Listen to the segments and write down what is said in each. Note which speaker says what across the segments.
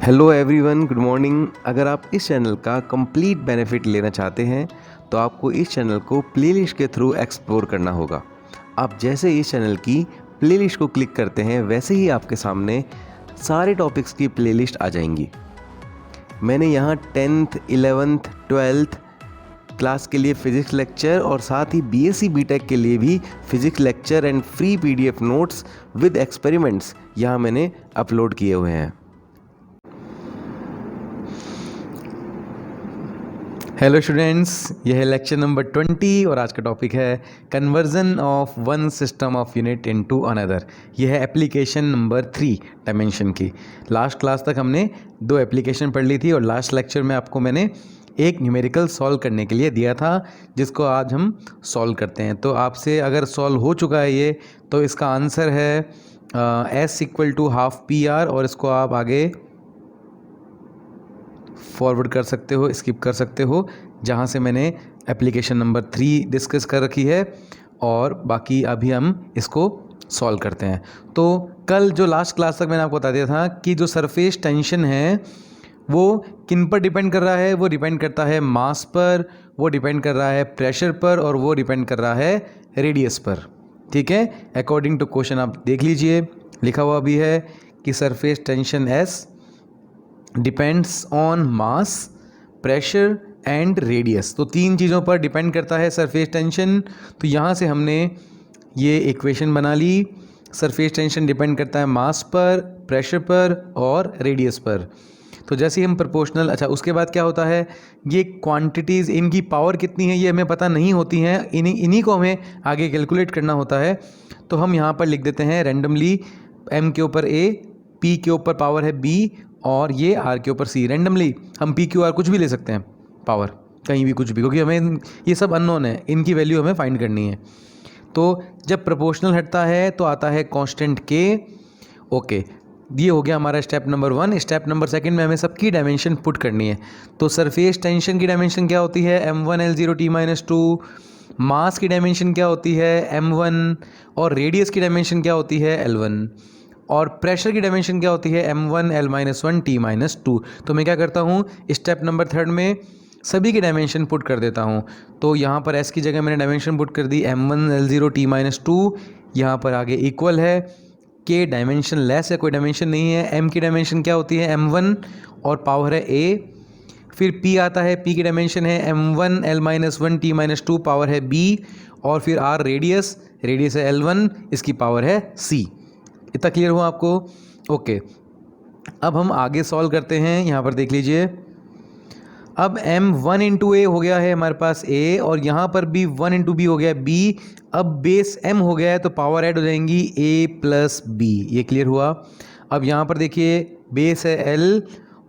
Speaker 1: Hello everyone, good morning. अगर आप इस चैनल का कंप्लीट बेनिफिट लेना चाहते हैं तो आपको इस चैनल को प्लेलिस्ट के थ्रू एक्सप्लोर करना होगा। आप जैसे इस चैनल की प्लेलिस्ट को क्लिक करते हैं वैसे ही आपके सामने सारे टॉपिक्स की प्लेलिस्ट आ जाएंगी। मैंने यहाँ 10th, 11th, 12th क्लास के लिए फ़िज़िक्स लेक्चर और साथ ही बीएससी बीटेक के लिए भी physics lecture and free PDF notes with experiments यहाँ मैंने अपलोड किए हुए हैं। हेलो स्टूडेंट्स, यह है लेक्चर नंबर 20 और आज का टॉपिक है conversion of one system of unit into another. यह है एप्लीकेशन नंबर 3 डायमेंशन की। लास्ट क्लास तक हमने 2 एप्लीकेशन पढ़ ली थी और लास्ट लेक्चर में आपको मैंने एक न्यूमेरिकल सॉल्व करने के लिए दिया था जिसको आज हम सॉल्व करते हैं। तो आपसे अगर सॉल्व हो चुका है ये तो इसका आंसर है S = ½ PR और इसको आप आगे फॉरवर्ड कर सकते हो, स्किप कर सकते हो, जहाँ से मैंने एप्लीकेशन नंबर 3 डिस्कस कर रखी है और बाकी अभी हम इसको सॉल्व करते हैं। तो कल जो लास्ट क्लास तक मैंने आपको बता दिया था कि जो सरफेस टेंशन है वो किन पर डिपेंड कर रहा है। वो डिपेंड करता है मास पर, वो डिपेंड कर रहा है प्रेशर पर और वो डिपेंड कर रहा है रेडियस पर। ठीक है, अकॉर्डिंग टू क्वेश्चन आप देख लीजिए, लिखा हुआ भी है कि surface tension S depends on mass, pressure and radius. तो 3 चीज़ों पर डिपेंड करता है सरफेस टेंशन। तो यहाँ से हमने ये इक्वेशन बना ली। सरफेस टेंशन डिपेंड करता है मास पर, प्रेशर पर और रेडियस पर। तो जैसे ही हम प्रोपोर्शनल, अच्छा उसके बाद क्या होता है, ये क्वांटिटीज़, इनकी पावर कितनी है ये हमें पता नहीं होती हैं, इन्हीं को हमें आगे कैलकुलेट करना होता है। तो हम यहाँ पर लिख देते हैं रैंडमली, m के ऊपर A, P के ऊपर पावर है B और ये R के ऊपर C। रैंडमली हम P Q R कुछ भी ले सकते हैं, पावर कहीं भी कुछ भी, क्योंकि हमें ये सब अननोन है, इनकी वैल्यू हमें फाइंड करनी है। तो जब प्रोपोर्शनल हटता है तो आता है कांस्टेंट K। ओके, ये हो गया हमारा स्टेप नंबर 1। स्टेप नंबर 2 में हमें सबकी डायमेंशन पुट करनी है। तो सरफेस टेंशन की डायमेंशन क्या होती है, m1 L0 T-2। मास की डायमेंशन क्या होती है, m1। और रेडियस की डायमेंशन क्या होती है, L1। और प्रेशर की डायमेंशन क्या होती है, m1 L-1 T-2। तो मैं क्या करता हूँ, स्टेप नंबर 3 में सभी की डायमेंशन पुट कर देता हूँ। तो यहाँ पर S की जगह मैंने डायमेंशन पुट कर दी m1 L0 T-2। यहाँ पर आगे इक्वल है, K डायमेंशन लेस है, कोई डायमेंशन नहीं है। M की डायमेंशन क्या होती है, m1 और पावर है A। फिर P आता है, P की डायमेंशन है m1 L-1 T-2, पावर है B। और फिर R रेडियस है L1, इसकी पावर है C। इतना क्लियर हुआ आपको? ओके, अब हम आगे सॉल्व करते हैं। यहाँ पर देख लीजिए, अब m1 × A हो गया है हमारे पास A और यहाँ पर भी 1 × B हो गया है B। अब बेस m हो गया है तो पावर ऐड हो जाएंगी A + B। ये क्लियर हुआ? अब यहाँ पर देखिए, बेस है L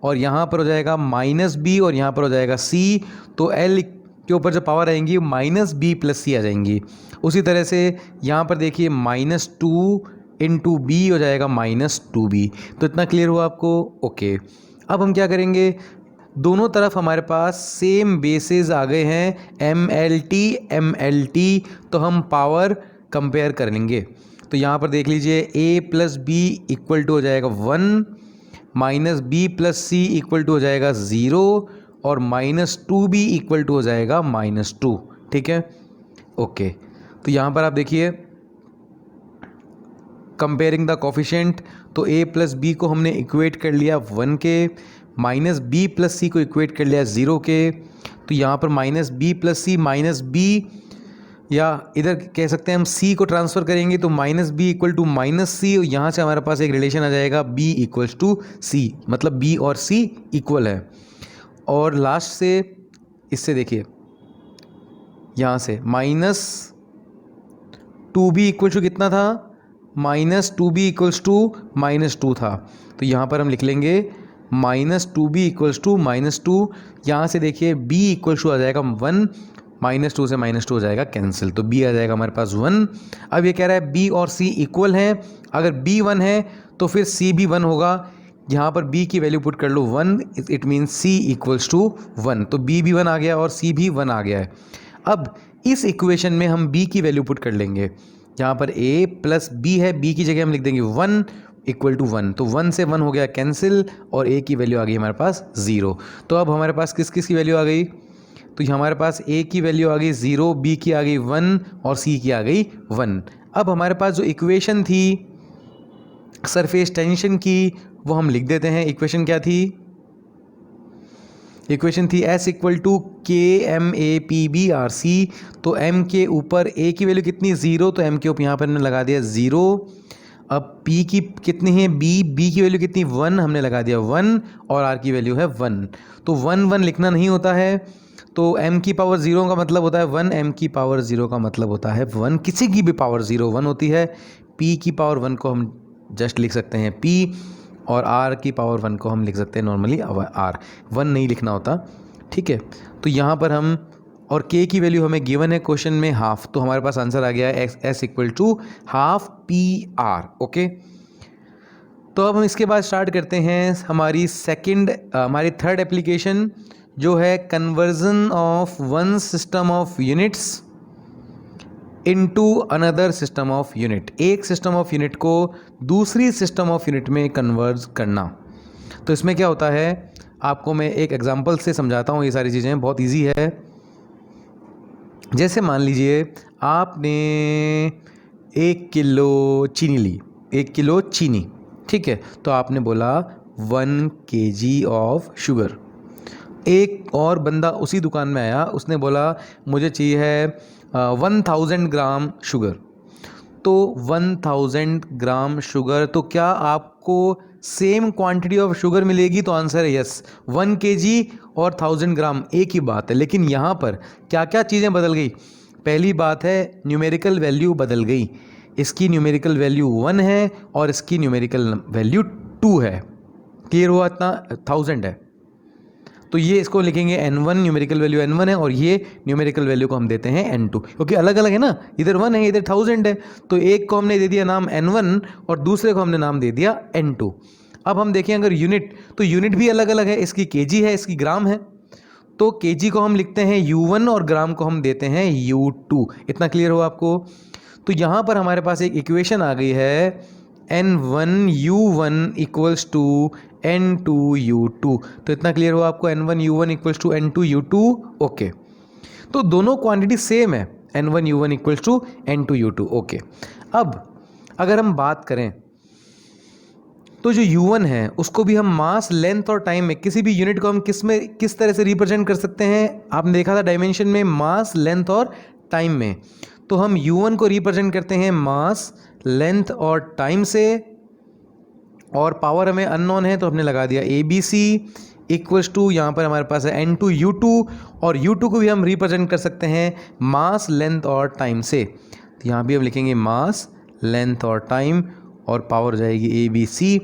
Speaker 1: और यहाँ पर हो जाएगा -B और यहाँ पर हो जाएगा C। तो L के ऊपर जो पावर आएंगी -B + C आ जाएंगी। उसी तरह से यहाँ पर देखिए -2 × B हो जाएगा -2B। तो इतना क्लियर हुआ आपको? ओके, अब हम क्या करेंगे, दोनों तरफ हमारे पास सेम बेसिस आ गए हैं, MLT। तो हम पावर कंपेयर कर लेंगे। तो यहाँ पर देख लीजिए, A + B = हो जाएगा 1, -B + C = हो जाएगा 0 और -2B = हो जाएगा -2। ठीक है, ओके। तो यहाँ पर आप देखिए, कंपेयरिंग द कोफिशिएंट, तो A + B को हमने इक्वेट कर लिया 1 के, -B + C को इक्वेट कर लिया 0 के। तो यहाँ पर -B + C -B, या इधर कह सकते हैं हम C को ट्रांसफ़र करेंगे तो -B = -C और यहाँ से हमारे पास एक रिलेशन आ जाएगा B = C, मतलब B और C इक्वल है। और लास्ट से इससे देखिए, यहाँ से -2B = कितना था, -2B = -2 था। तो यहाँ पर हम लिख लेंगे -2B = -2। यहाँ से देखिए B = आ जाएगा 1, -2 से -2 हो जाएगा कैंसिल, तो B आ जाएगा हमारे पास 1। अब ये कह रहा है B और C इक्वल हैं। अगर B 1 है तो फिर C भी 1 होगा। यहाँ पर B की वैल्यू पुट कर लो 1, इट मीन्स C = 1। तो B भी 1 आ गया और C भी 1 आ गया है। अब इस इक्वेशन में हम B की वैल्यू पुट कर लेंगे। यहाँ पर A + B है, B की जगह हम लिख देंगे 1, इक्वल टू 1, तो 1 से 1 हो गया कैंसिल और ए की वैल्यू आ गई हमारे पास 0। तो अब हमारे पास किस किस की वैल्यू आ गई, तो हमारे पास ए की वैल्यू आ गई 0, बी की आ गई 1 और सी की आ गई 1। अब हमारे पास जो इक्वेशन थी सरफेस टेंशन की वो हम लिख देते हैं। इक्वेशन क्या थी, इक्वेशन थी S equal to K M A P B R C. तो M के ऊपर A की वैल्यू कितनी 0, तो M के ऊपर यहाँ पर हमने लगा दिया 0। अब P की कितनी है B की वैल्यू कितनी 1, हमने लगा दिया 1 और R की वैल्यू है 1। तो 1 1 लिखना नहीं होता है, तो M की पावर 0 का मतलब होता है 1, M की पावर 0 का मतलब होता है 1, किसी की भी पावर 0 1 होती है। P की पावर 1 को हम जस्ट लिख सकते हैं P, और R की पावर 1 को हम लिख सकते हैं नॉर्मली R, 1 नहीं लिखना होता, ठीक है। तो यहाँ पर हम, और K की वैल्यू हमें गिवन है क्वेश्चन में हाफ, तो हमारे पास आंसर आ गया है S equal to half PR। Okay, तो अब हम इसके बाद स्टार्ट करते हैं हमारी थर्ड एप्लीकेशन, जो है conversion of one system of units into another system of unit. एक सिस्टम ऑफ यूनिट को दूसरी सिस्टम ऑफ यूनिट में कन्वर्ज करना। तो इसमें क्या होता है, आपको मैं एक एग्जांपल से समझाता हूँ, ये सारी चीज़ें बहुत इजी है। जैसे मान लीजिए आपने 1 किलो चीनी ली, 1 किलो चीनी, ठीक है। तो आपने बोला 1 kg ऑफ शुगर। एक और बंदा उसी दुकान में आया, उसने बोला मुझे चाहिए है 1000 ग्राम शुगर। तो 1000 ग्राम शुगर, तो क्या आपको सेम क्वांटिटी ऑफ शुगर मिलेगी, तो आंसर है यस। 1 kg और 1000 ग्राम एक ही बात है, लेकिन यहाँ पर क्या क्या चीज़ें बदल गई। पहली बात है न्यूमेरिकल वैल्यू बदल गई, इसकी न्यूमेरिकल वैल्यू 1 है और इसकी न्यूमेरिकल वैल्यू 2 है। क्लियर हुआ, इतना 1000 है, तो ये इसको लिखेंगे n1, न्यूमेरिकल वैल्यू n1 है, और ये न्यूमेरिकल वैल्यू को हम देते हैं n2, क्योंकि अलग अलग है ना, इधर 1 है इधर 1000 है। तो एक को हमने दे दिया नाम n1 और दूसरे को हमने नाम दे दिया n2। अब हम देखें अगर यूनिट, तो यूनिट भी अलग अलग है, इसकी kg है, इसकी ग्राम है। तो kg को हम लिखते हैं u1 और ग्राम को हम देते हैं u2। इतना क्लियर हो आपको। तो यहाँ पर हमारे पास एक इक्वेशन आ गई है n1u1 इक्वल्स टू n2u2। तो इतना क्लियर हुआ आपको, n1u1 equals to n2u2। Okay, तो दोनों क्वांटिटी सेम है, n1u1 equals to n2u2। Okay, अब अगर हम बात करें तो जो u1 है उसको भी हम मास, लेंथ और टाइम में, किसी भी यूनिट को हम किस तरह से रिप्रेजेंट कर सकते हैं। आपने देखा था डायमेंशन में मास, लेंथ और टाइम में। तो हम u1 को रिप्रेजेंट करते हैं मास, लेंथ और टाइम से, और पावर हमें अननोन है तो हमने लगा दिया ABC इक्वल्स टू, यहाँ पर हमारे पास है n2u2, और u2 को भी हम रिप्रेजेंट कर सकते हैं मास, लेंथ और टाइम से। तो यहाँ भी हम लिखेंगे मास, लेंथ और टाइम, और पावर हो जाएगी ABC।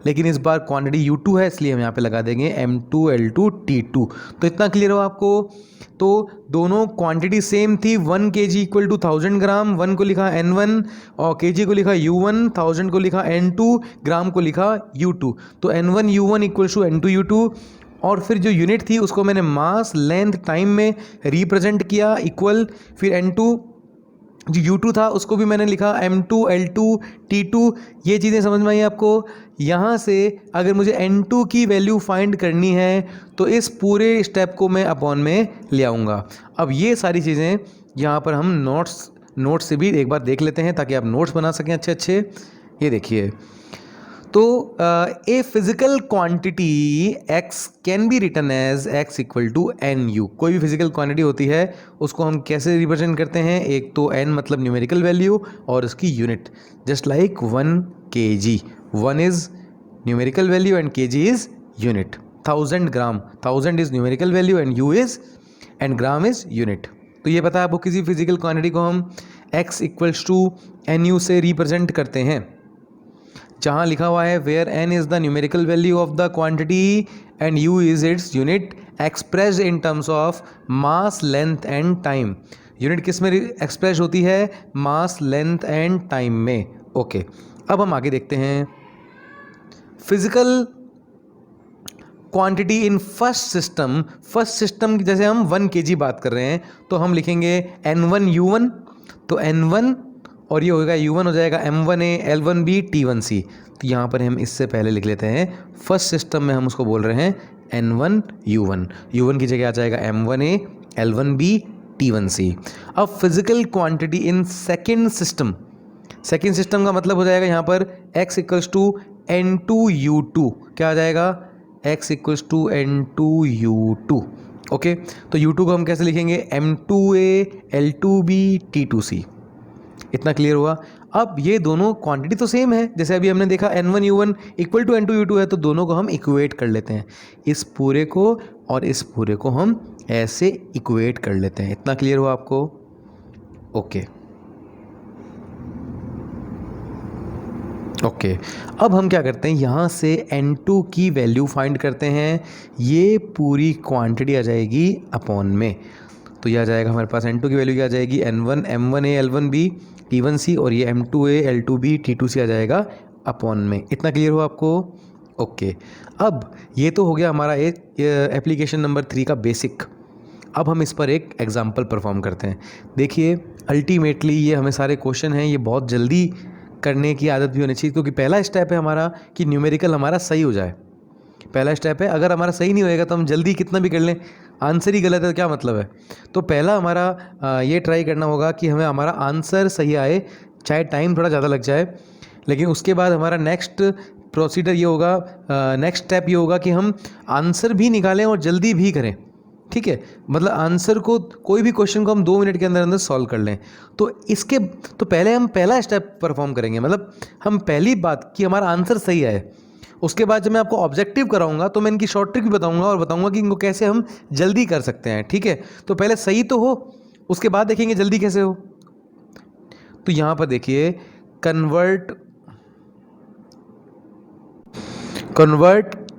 Speaker 1: लेकिन इस बार क्वांटिटी u2 है, इसलिए हम यहाँ पे लगा देंगे M2L2T2। तो इतना क्लियर हो आपको। तो दोनों क्वांटिटी सेम थी, 1 kg इक्वल टू 1000 ग्राम, 1 को लिखा n1 और kg को लिखा u1, 1000 को लिखा n2, ग्राम को लिखा u2। तो n1u1 इक्वल टू n2u2, और फिर जो यूनिट थी उसको मैंने मास, लेंथ, टाइम में रिप्रेजेंट किया इक्वल, फिर n2 जो u2 था उसको भी मैंने लिखा M2L2T2। ये चीज़ें समझ में आई आपको। यहाँ से अगर मुझे n2 की वैल्यू फाइंड करनी है तो इस पूरे स्टेप को मैं अपॉन में ले आऊँगा। अब ये सारी चीज़ें यहाँ पर हम नोट्स से भी एक बार देख लेते हैं ताकि आप नोट्स बना सकें अच्छे अच्छे। ये देखिए, तो a physical quantity x can be written as x equal to NU। कोई भी फिजिकल क्वांटिटी होती है उसको हम कैसे रिप्रेजेंट करते हैं, एक तो n मतलब न्यूमेरिकल वैल्यू और उसकी unit, just like 1 kg, 1 is numerical value and kg is unit. 1000 gram, 1000 is numerical value and u is, and gram is unit. तो ये पता है आपको, किसी फिजिकल क्वांटिटी को हम x इक्वल्स टू NU से रिप्रेजेंट करते हैं, जहाँ लिखा हुआ है where n is the numerical value of the quantity and u is its unit expressed in terms of mass, length and time. Unit किस में एक्सप्रेस होती है, मास, लेंथ एंड टाइम में। ओके, अब हम आगे देखते हैं physical quantity in first system. First system जैसे हम 1 kg बात कर रहे हैं तो हम लिखेंगे n1u1, तो n1 और ये होगा U1 हो जाएगा M1A L1B T1C। तो यहाँ पर हम इससे पहले लिख लेते हैं फर्स्ट सिस्टम में हम उसको बोल रहे हैं N1 U1, U1 की जगह आ जाएगा M1A L1B T1C। अब physical quantity in second system, second system का मतलब हो जाएगा यहाँ पर x इक्वल्स टू N2U2, क्या आ जाएगा x equals to N2U2। Okay, तो U2 को हम कैसे लिखेंगे M2A L2B T2C। इतना क्लियर हुआ। अब ये दोनों क्वांटिटी तो सेम है, जैसे अभी हमने देखा N1U1 इक्वल टू N2U2 है, तो दोनों को हम इक्वेट कर लेते हैं, इस पूरे को और इस पूरे को हम ऐसे इक्वेट कर लेते हैं। इतना क्लियर हुआ आपको? ओके ओके, अब हम क्या करते हैं, यहाँ से N2 की वैल्यू फाइंड करते हैं। ये पूरी क्वांटिटी आ जाएगी अपॉन में, तो ये आ जाएगा हमारे पास N2 की वैल्यू क्या आ जाएगी M1 M1A L1B T1C, और ये M2A L2B T2C आ जाएगा अपॉन में। इतना क्लियर हुआ आपको? ओके, अब ये तो हो गया हमारा एक एप्लीकेशन नंबर 3 का बेसिक। अब हम इस पर एक एग्जाम्पल परफॉर्म करते हैं। देखिए अल्टीमेटली ये हमें सारे क्वेश्चन हैं, ये बहुत जल्दी करने की आदत भी होनी चाहिए, क्योंकि पहला स्टेप है हमारा कि न्यूमेरिकल हमारा सही हो जाए। पहला स्टेप है, अगर हमारा सही नहीं होएगा तो हम जल्दी कितना भी कर लें, आंसर ही गलत है तो क्या मतलब है। तो पहला हमारा ये ट्राई करना होगा कि हमें हमारा आंसर सही आए, चाहे टाइम थोड़ा ज़्यादा लग जाए। लेकिन उसके बाद हमारा नेक्स्ट प्रोसीजर ये होगा, नेक्स्ट स्टेप ये होगा कि हम आंसर भी निकालें और जल्दी भी करें। ठीक है, मतलब आंसर को, कोई भी क्वेश्चन को हम 2 मिनट के अंदर अंदर सॉल्व कर लें। तो पहले हम पहला स्टेप परफॉर्म करेंगे, मतलब हम पहली बात कि हमारा आंसर सही आए। उसके बाद जब मैं आपको ऑब्जेक्टिव कराऊंगा तो मैं इनकी शॉर्ट ट्रिक भी बताऊंगा और बताऊंगा कि इनको कैसे हम जल्दी कर सकते हैं। ठीक है, तो पहले सही तो हो, उसके बाद देखेंगे जल्दी कैसे हो। तो यहां पर देखिए, कन्वर्ट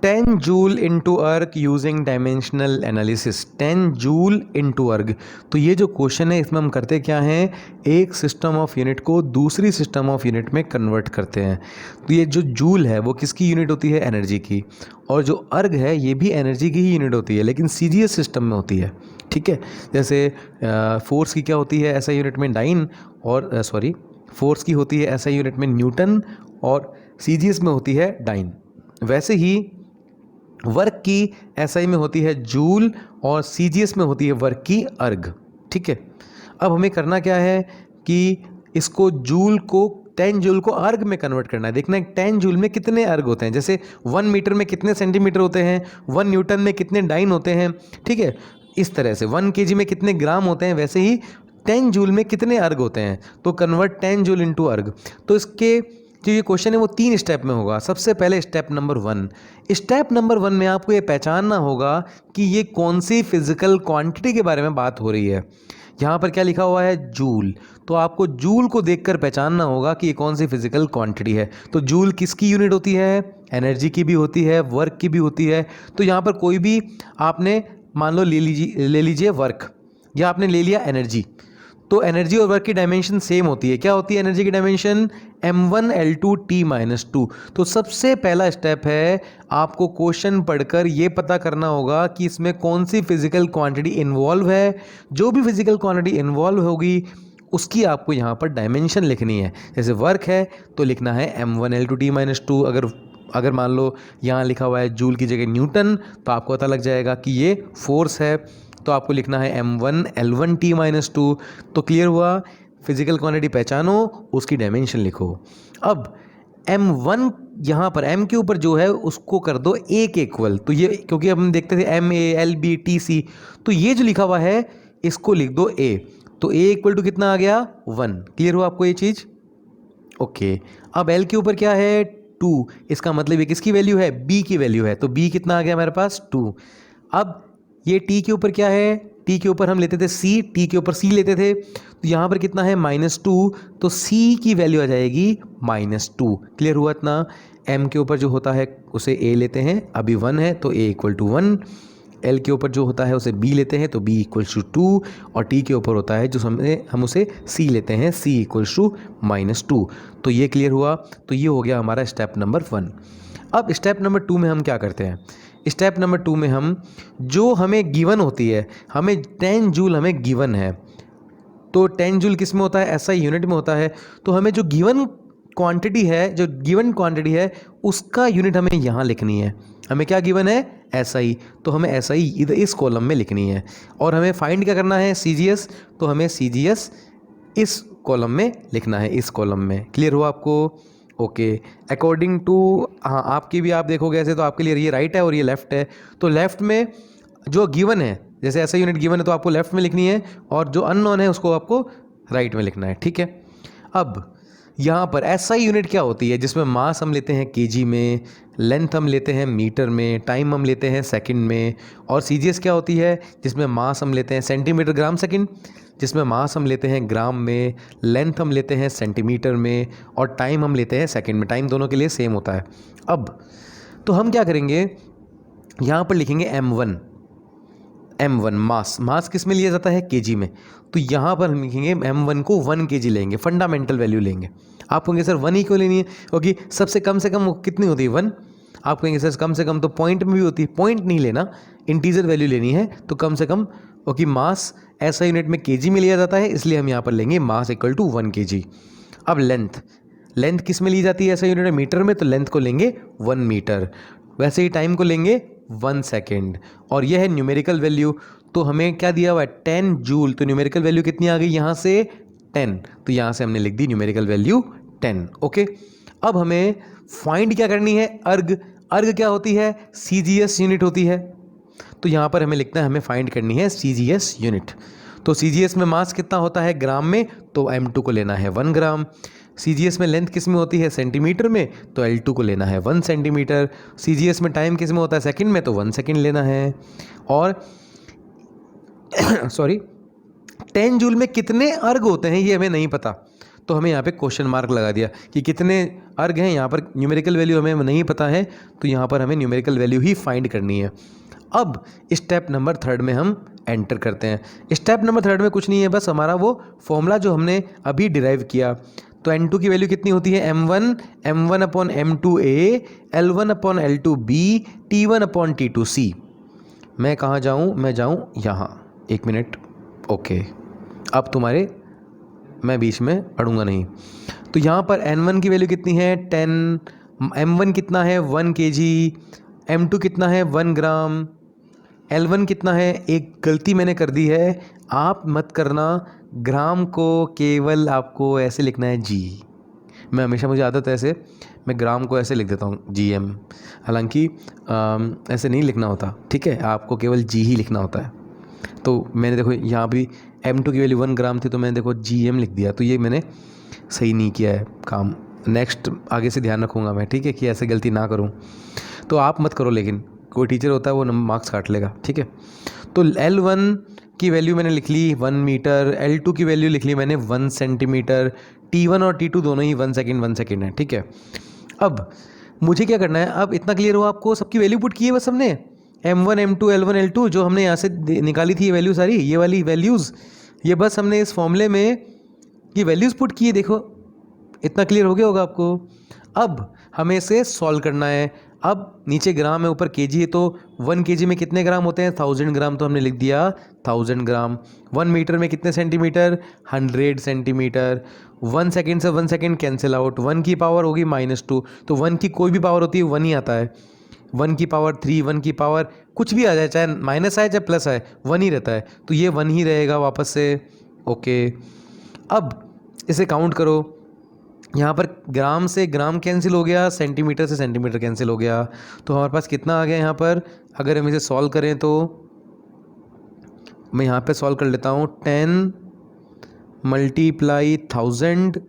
Speaker 1: 10 जूल इंटू अर्ग using dimensional analysis. 10 joule into अर्ग, तो ये जो क्वेश्चन है इसमें हम करते क्या हैं, एक सिस्टम ऑफ यूनिट को दूसरी सिस्टम ऑफ यूनिट में कन्वर्ट करते हैं। तो ये जो जूल है वो किसकी यूनिट होती है, एनर्जी की, और जो अर्ग है ये भी एनर्जी की ही यूनिट होती है, लेकिन सीजीएस सिस्टम में होती है। ठीक है, जैसे फोर्स की क्या होती है ऐसा यूनिट में डाइन, और फोर्स की होती है ऐसा यूनिट में न्यूटन, और सीजीएस में होती है डाइन। वैसे ही वर्क की एसआई में होती है जूल, और सीजीएस में होती है वर्क की अर्ग। ठीक है, अब हमें करना क्या है कि इसको जूल को 10 जूल को अर्ग में कन्वर्ट करना है। देखना है 10 जूल में कितने अर्ग होते हैं, जैसे 1 मीटर में कितने सेंटीमीटर होते हैं, 1 न्यूटन में कितने डाइन होते हैं। ठीक है, इस तरह से 1 केजी में कितने ग्राम होते हैं, वैसे ही 10 जूल में कितने अर्ग होते हैं। तो कन्वर्ट 10 जूल इंटू अर्ग। तो इसके जो ये क्वेश्चन है वो 3 स्टेप में होगा। सबसे पहले स्टेप नंबर 1, स्टेप नंबर 1 में आपको ये पहचानना होगा कि ये कौन सी फिजिकल क्वांटिटी के बारे में बात हो रही है। यहाँ पर क्या लिखा हुआ है, जूल, तो आपको जूल को देखकर पहचानना होगा कि ये कौन सी फिजिकल क्वांटिटी है। तो जूल किसकी यूनिट होती है, एनर्जी की भी होती है, वर्क की भी होती है। तो यहाँ पर कोई भी आपने मान लो ले लीजिए वर्क, या आपने ले लिया एनर्जी, तो एनर्जी और वर्क की डायमेंशन सेम होती है। क्या होती है एनर्जी की डायमेंशन, M1 L2 T-2। तो सबसे पहला स्टेप है आपको क्वेश्चन पढ़कर ये पता करना होगा कि इसमें कौन सी फिजिकल क्वांटिटी इन्वॉल्व है। जो भी फिजिकल क्वांटिटी इन्वॉल्व होगी उसकी आपको यहाँ पर डायमेंशन लिखनी है। जैसे वर्क है तो लिखना है M1 L2 T-2। अगर मान लो यहाँ लिखा हुआ है जूल की जगह न्यूटन, तो आपको पता लग जाएगा कि ये फोर्स है, तो आपको लिखना है M1 L1 T-2। तो क्लियर हुआ, फिजिकल क्वांटिटी पहचानो, उसकी डायमेंशन लिखो। अब M1 यहाँ पर M के ऊपर जो है उसको कर दो A के इक्वल। तो ये क्योंकि हम देखते थे MA LB TC, तो ये जो लिखा हुआ है इसको लिख दो A। तो A इक्वल टू कितना आ गया, 1। क्लियर हुआ आपको ये चीज़? ओके, अब L के ऊपर क्या है, 2। इसका मतलब ये किसकी वैल्यू है, B की वैल्यू है। तो B कितना आ गया हमारे पास, 2। अब ये T के ऊपर क्या है, T के ऊपर हम लेते थे C, T के ऊपर C लेते थे, तो यहाँ पर कितना है, -2। तो C की वैल्यू आ जाएगी -2। क्लियर हुआ इतना? M के ऊपर जो होता है उसे A लेते हैं, अभी 1 है तो A इक्वल टू 1। L के ऊपर जो होता है उसे B लेते हैं तो B इक्वल टू 2, और T के ऊपर होता है जो हम उसे C लेते हैं, C इक्वल टू -2। तो ये क्लियर हुआ। तो ये हो गया हमारा स्टेप नंबर 1। अब स्टेप नंबर 2 में हम क्या करते हैं, स्टेप नंबर 2 में हम जो हमें गिवन होती है, हमें 10 जूल हमें गिवन है, तो 10 जूल किस में होता है, ऐसा यूनिट में होता है। तो हमें जो गिवन क्वांटिटी है उसका यूनिट हमें यहाँ लिखनी है। हमें क्या गिवन है, SI, तो हमें SI इधर इस कॉलम में लिखनी है। और हमें फाइंड क्या करना है, CGS, तो हमें CGS इस कॉलम में लिखना है, इस कॉलम में। क्लियर हुआ आपको? ओके। अकॉर्डिंग टू, हाँ आपकी भी आप देखोगे ऐसे तो आपके लिए ये राइट है और ये लेफ्ट है। तो लेफ्ट में जो गिवन है, जैसे ऐसा यूनिट गिवन है तो आपको लेफ्ट में लिखनी है, और जो अननोन है उसको आपको राइट में लिखना है। ठीक है। अब यहाँ पर SI यूनिट क्या होती है, जिसमें मास हम लेते हैं केजी में, लेंथ हम लेते हैं मीटर में, टाइम हम लेते हैं सेकंड में, और CGS क्या होती है, जिसमें मास हम लेते हैं सेंटीमीटर ग्राम सेकंड, जिसमें मास हम लेते हैं ग्राम में, लेंथ हम लेते हैं सेंटीमीटर में, और टाइम हम लेते हैं सेकंड में। टाइम दोनों के लिए सेम होता है। अब तो हम क्या करेंगे, यहाँ पर लिखेंगे M1 मास किस में लिया जाता है, केजी में। तो यहाँ पर हम लिखेंगे M1 को 1 kg लेंगे, फंडामेंटल वैल्यू लेंगे। आप कहेंगे सर 1 ही क्यों लेनी है, क्योंकि सबसे कम से कम कितनी होती है, 1। आप कहेंगे सर कम से कम तो पॉइंट में भी होती है, पॉइंट नहीं लेना, इंटीजर वैल्यू लेनी है, तो कम से कम, क्योंकि मास ऐसा यूनिट में केजी में लिया जाता है, इसलिए हम यहाँ पर लेंगे मास इक्वल टू 1 kg। अब लेंथ किस में ली जाती है, ऐसा यूनिट में मीटर में, तो लेंथ को लेंगे 1 मीटर। वैसे ही टाइम को लेंगे 1 सेकेंड, और यह है न्यूमेरिकल वैल्यू। तो हमें क्या दिया हुआ है, 10 जूल। तो न्यूमेरिकल वैल्यू कितनी आ गई यहाँ से, 10। तो यहाँ से हमने लिख दी न्यूमेरिकल वैल्यू 10। ओके। अब हमें फाइंड क्या करनी है, अर्ग क्या होती है, CGS यूनिट होती है। तो यहाँ पर हमें लिखना है, हमें फाइंड करनी है CGS यूनिट। तो CGS में मास कितना होता है ग्राम में, तो M2 को लेना है 1 ग्राम। CGS में लेंथ किस में होती है, सेंटीमीटर में, तो L2 को लेना है 1 सेंटीमीटर। CGS में टाइम किस में होता है, सेकंड में, तो 1 सेकंड लेना है। और सॉरी 10 जूल में कितने अर्ग होते हैं ये हमें नहीं पता, तो हमें यहाँ पे क्वेश्चन मार्क लगा दिया कि कितने अर्ग हैं। यहाँ पर न्यूमेरिकल वैल्यू हमें नहीं पता है, तो यहाँ पर हमें न्यूमेरिकल वैल्यू ही फाइंड करनी है। अब स्टेप नंबर 3 में हम एंटर करते हैं। स्टेप नंबर 3 में कुछ नहीं है, बस हमारा वो फॉर्मूला जो हमने अभी डिराइव किया। तो N2 की वैल्यू कितनी होती है, M1 upon M2A, L1 upon L2B, T1 upon T2C। मैं कहाँ जाऊँ, मैं जाऊँ यहाँ, 1 मिनट। ओके, अब तुम्हारे, मैं बीच में अड़ूंगा नहीं। तो यहाँ पर N1 की वैल्यू कितनी है, 10। M1 कितना है, 1 kg। M2 कितना है, 1 ग्राम। L1 कितना है, एक गलती मैंने कर दी है, आप मत करना, ग्राम को केवल आपको ऐसे लिखना है G। मैं हमेशा, मुझे आदत है ऐसे, मैं ग्राम को ऐसे लिख देता हूँ GM, हालांकि ऐसे नहीं लिखना होता। ठीक है, आपको केवल G ही लिखना होता है। तो मैंने देखो यहाँ भी M2 की वैल्यू 1 ग्राम थी, तो मैंने देखो GM लिख दिया, तो ये मैंने सही नहीं किया है काम। नेक्स्ट आगे से ध्यान रखूँगा मैं, ठीक है, कि ऐसे गलती ना करूँ। तो आप मत करो, लेकिन कोई टीचर होता है वो मार्क्स काट लेगा। ठीक है, तो L1 की वैल्यू मैंने लिख ली 1 मीटर, L2 की वैल्यू लिख ली मैंने 1 सेंटीमीटर, T1 और T2 दोनों ही 1 सेकेंड है। ठीक है, अब मुझे क्या करना है, अब इतना क्लियर हुआ आपको, सबकी वैल्यू पुट की है बस हमने, M1 M2 L1 L2 जो हमने यहाँ से निकाली थी ये वैल्यू सारी, ये वाली वैल्यूज़, ये बस हमने इस फॉर्मूले में ये वैल्यूज़ पुट की है। देखो इतना क्लियर हो गया होगा आपको। अब हमें इसे सॉल्व करना है। अब नीचे ग्राम है, ऊपर केजी है, तो 1 kg में कितने ग्राम होते हैं, 1000 ग्राम, तो हमने लिख दिया 1000 ग्राम। 1 मीटर में कितने सेंटीमीटर, 100 सेंटीमीटर। 1 सेकेंड से 1 सेकेंड कैंसिल आउट, 1 की पावर होगी -2, तो 1 की कोई भी पावर होती है 1 ही आता है। 1 की पावर 3, 1 की पावर कुछ भी आ जाए, चाहे माइनस आए चाहे प्लस आए, 1 ही रहता है, तो ये 1 ही रहेगा वापस से। ओके, अब इसे काउंट करो, यहाँ पर ग्राम से ग्राम कैंसिल हो गया, सेंटीमीटर से सेंटीमीटर कैंसिल हो गया, तो हमारे पास कितना आ गया यहाँ पर। अगर हम इसे सॉल्व करें तो मैं यहाँ पे सॉल्व कर लेता हूँ, 10 मल्टीप्लाई 1000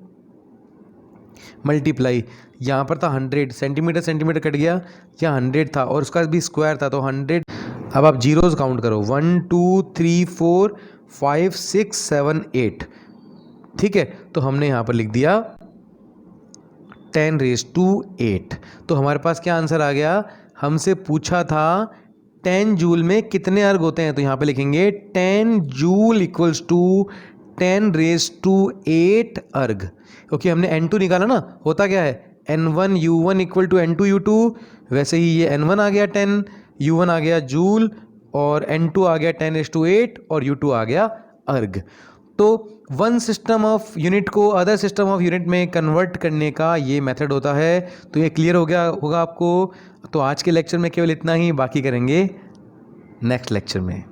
Speaker 1: मल्टीप्लाई, यहाँ पर था 100, सेंटीमीटर कट गया, यहाँ 100 था और उसका भी स्क्वायर था, तो 100। अब आप जीरोज़ काउंट करो, 1 2 3 4 5 6 7 8। ठीक है, तो हमने यहाँ पर लिख दिया 10⁸8। तो हमारे पास क्या आंसर आ गया, हमसे पूछा था 10 जूल में कितने अर्ग होते हैं, तो यहाँ पे लिखेंगे 10 जूल इक्वल्स टू 10⁸8 अर्ग, क्योंकि हमने N2 निकाला ना। होता क्या है, N1 U1 equal to N2 U2, वैसे ही ये N1 आ गया 10, U1 आ गया जूल, और N2 आ गया 10⁸8 और U2 आ गया अर्ग। तो वन सिस्टम ऑफ यूनिट को अदर सिस्टम ऑफ यूनिट में कन्वर्ट करने का ये मेथड होता है। तो ये क्लियर हो गया होगा आपको। तो आज के लेक्चर में केवल इतना ही, बाकी करेंगे नेक्स्ट लेक्चर में।